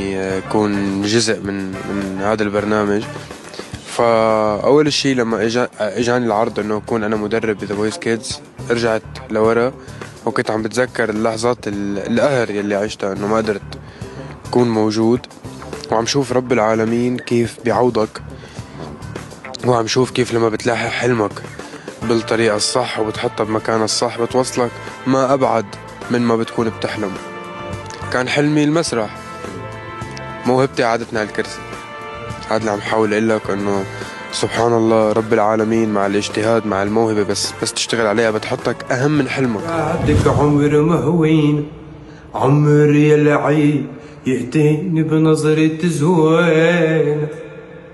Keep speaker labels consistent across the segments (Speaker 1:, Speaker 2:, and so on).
Speaker 1: يكون جزء من هذا البرنامج. فأول شيء لما اجاني العرض انه اكون انا مدرب بذا فويس كيدز، رجعت لورا وكنت عم بتذكر اللحظات القهر يلي عشتها انه ما قدرت اكون موجود، وعم شوف رب العالمين كيف بيعوضك، وعم شوف كيف لما بتلاحق حلمك بالطريقة الصح وبتحطها بمكانها الصح بتوصلك ما أبعد من ما بتكون بتحلم. كان حلمي المسرح، موهبتي عادتنا على الكرسي. هذا اللي عم حاول اقول لك، انه سبحان الله رب العالمين مع الاجتهاد مع الموهبة بس تشتغل عليها بتحطك أهم من حلمك.
Speaker 2: بعدك عمر مهوين، عمر يلعي يأتيني بنظرة زوين،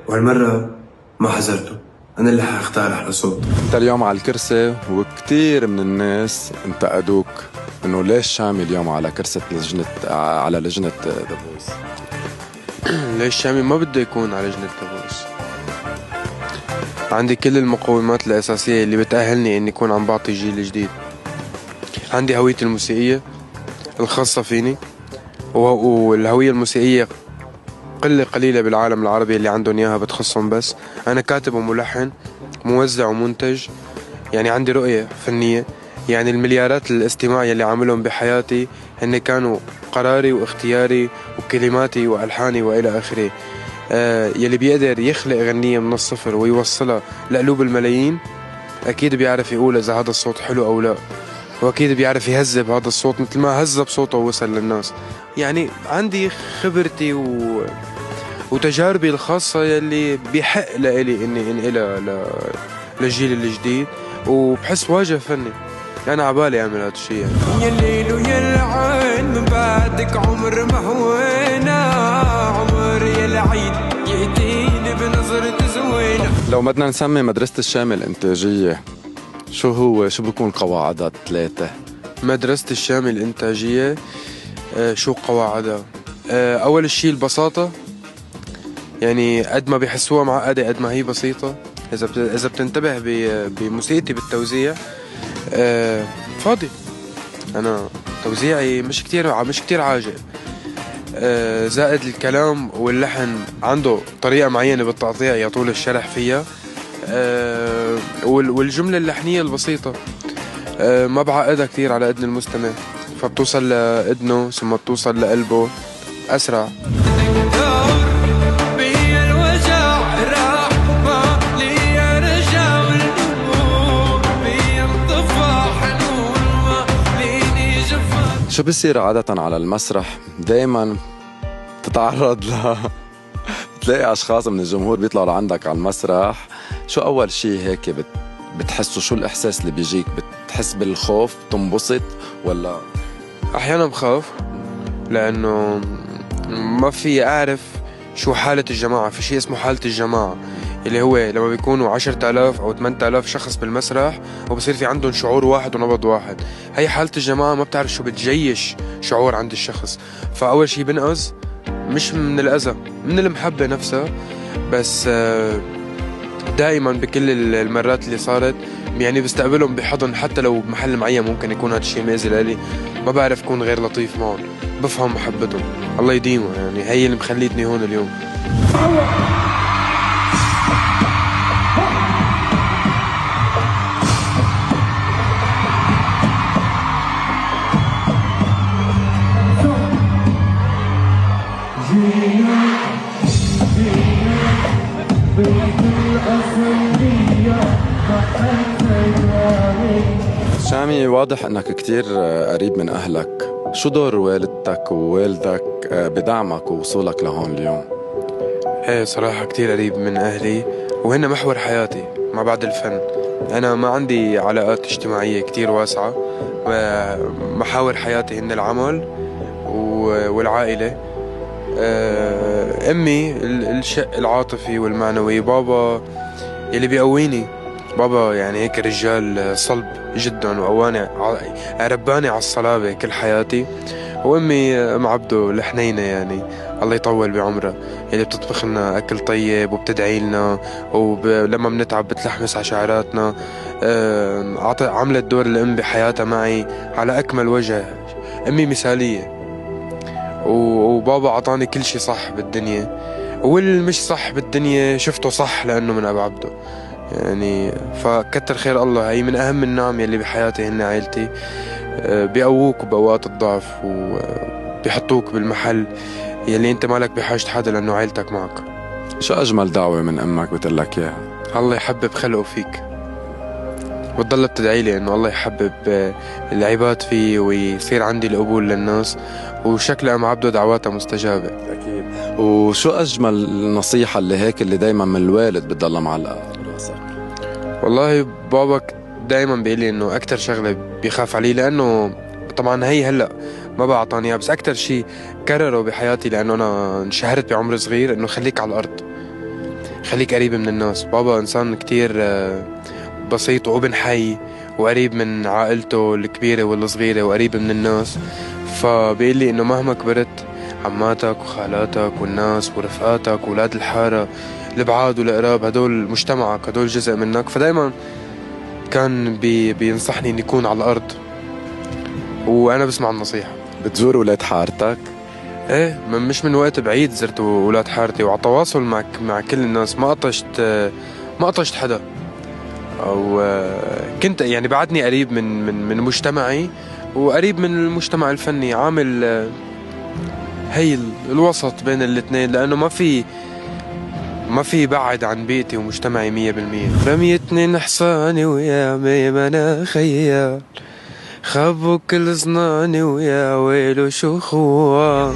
Speaker 2: وهالمرة ما حذرته، أنا اللي حاختار أحلى صوت.
Speaker 3: أنت اليوم على الكرسي وكتير من الناس انتقدوك إنه ليش شامي اليوم على كرسي على لجنة ذا فويس؟
Speaker 1: ليش شامي ما بده يكون على لجنة ذا فويس؟ عندي كل المقومات الأساسية اللي بتأهلني إني أكون عم بعطي جيل جديد. عندي هويتي الموسيقية الخاصة فيني، والهوية الموسيقية قليلة بالعالم العربي اللي عندهم إياها بتخصهم بس. أنا كاتب وملحن، موزع ومنتج، يعني عندي رؤية فنية. يعني المليارات الاستماع يلي عاملهم بحياتي هن كانوا قراري واختياري وكلماتي وألحاني وإلى آخره. يلي بيقدر يخلق غنية من الصفر ويوصلها لقلوب الملايين أكيد بيعرف يقول إذا هذا الصوت حلو أو لا، وأكيد بيعرف يهذب هذا الصوت مثل ما هذب صوته ووصل للناس. يعني عندي خبرتي وتجاربي الخاصة يلي بيحق لإلي إني انقلها للجيل الجديد، وبحس واجه فني. أنا عبالي أعمل هذا الشيء يعني.
Speaker 2: يا الليل ويا العين من بعدك عمر مهوينا، عمر يا العيد يأتيني بنظرة زوينة.
Speaker 3: لو بدنا نسمي مدرسة الشامي الإنتاجية، شو بيكون قواعدها 3؟
Speaker 1: مدرسة الشامي الإنتاجية شو قواعدها؟ أول شيء البساطة، يعني قد ما بيحسوها معقدة قد ما هي بسيطة. إذا بتنتبه بموسيقتي بالتوزيع، فاضي أنا توزيعي مش كتير عاجل. زائد الكلام واللحن عنده طريقة معينة بالتقطيع يطول الشرح فيها. والجملة اللحنية البسيطة ما بعقدها كتير على إذن المستمع، فبتوصل لإذنه ثم بتوصل لقلبه أسرع.
Speaker 3: شو بصير عادة على المسرح؟ دايما تتعرض تلاقي أشخاص من الجمهور بيطلعوا لعندك على المسرح. شو أول شيء هيك بتحسوا؟ شو الإحساس اللي بيجيك؟ بتحس بالخوف؟ تنبسط ولا؟
Speaker 1: أحيانا بخاف، لأنه ما في أعرف شو حالة الجماعة. في شيء اسمه حالة الجماعة اللي هو لما بيكونوا 10,000 أو 8,000 شخص بالمسرح وبصير في عندهم شعور واحد ونبض واحد. هي حالة الجماعة ما بتعرف شو بتجيش شعور عند الشخص. فأول شيء بنقص مش من الأذى، من المحبة نفسها. بس دائما بكل المرات اللي صارت يعني بستقبلهم بحضن، حتى لو بمحل معين ممكن يكون هذا الشيء مأذي لإلي، ما بعرف أكون غير لطيف معهم، بفهم محبتهم الله يديمه. يعني هي اللي مخليتني هون اليوم.
Speaker 3: شامي، واضح انك كتير قريب من اهلك. شو دور والدتك ووالدك بدعمك ووصولك لهون اليوم؟
Speaker 1: ايه صراحة كتير قريب من اهلي، وهن محور حياتي ما بعد الفن. انا ما عندي علاقات اجتماعية كتير واسعة، محاور حياتي هن العمل والعائلة. امي الشق العاطفي والمعنوي، بابا يلي بيقويني. بابا يعني هيك رجال صلب جدا وقواني، رباني على الصلابة كل حياتي. وامي ام عبدو الحنينة، يعني الله يطول بعمرها، اللي بتطبخ لنا اكل طيب وبتدعي لنا، ولما بنتعب بتلحمس على شعراتنا. عملت دور الام بحياتها معي على اكمل وجه. امي مثالية. وبابا عطاني كل شي صح بالدنيا، واللي مش صح بالدنيا شفته صح لأنه من أبو عبده يعني. فكتر خير الله، هي من أهم النعم يلي بحياتي هن عائلتي. بيقووك بأوقات الضعف وبيحطوك بالمحل يلي انت مالك بحاجة حدا لأنه عائلتك معك.
Speaker 3: شو أجمل دعوة من أمك بتقلك إياها؟
Speaker 1: الله يحبب خلقه فيك، وتضل بتدعي لي انه الله يحبب العباد فيه ويصير عندي القبول للناس، وشكل ام عبده دعواتها مستجابة.
Speaker 3: أكيد. وشو أجمل نصيحة اللي هيك اللي دايما من الوالد بتضلها معلقة براسك؟
Speaker 1: والله بابك دايما بيقول لي انه اكتر شغلة بيخاف علي، لانه طبعا هي هلا ما بعطاني اياها، بس اكتر شيء كرره بحياتي لانه انا انشهرت بعمر صغير، انه خليك على الارض، خليك قريب من الناس. بابا انسان كتير بسيط وابن حي وقريب من عائلته الكبيرة والصغيرة وقريب من الناس. فبيقول لي انه مهما كبرت عماتك وخالاتك والناس ورفقاتك وولاد الحارة البعاد والقراب هدول مجتمعك، هدول جزء منك. فدايما كان بينصحني اني اكون على الارض، وانا بسمع النصيحة.
Speaker 3: بتزور ولاد حارتك؟
Speaker 1: ايه، مش من وقت بعيد زرت ولاد حارتي، وعلى تواصل مع كل الناس، ما قطشت حدا، او كنت يعني بعدني قريب من مجتمعي وقريب من المجتمع الفني، عامل هي الوسط بين الاثنين، لانه ما في بعد عن بيتي ومجتمعي 100%. رميتني نحصاني ويا ميمنة خيال، خبوا كل ظناني ويا ويلو شو خوان.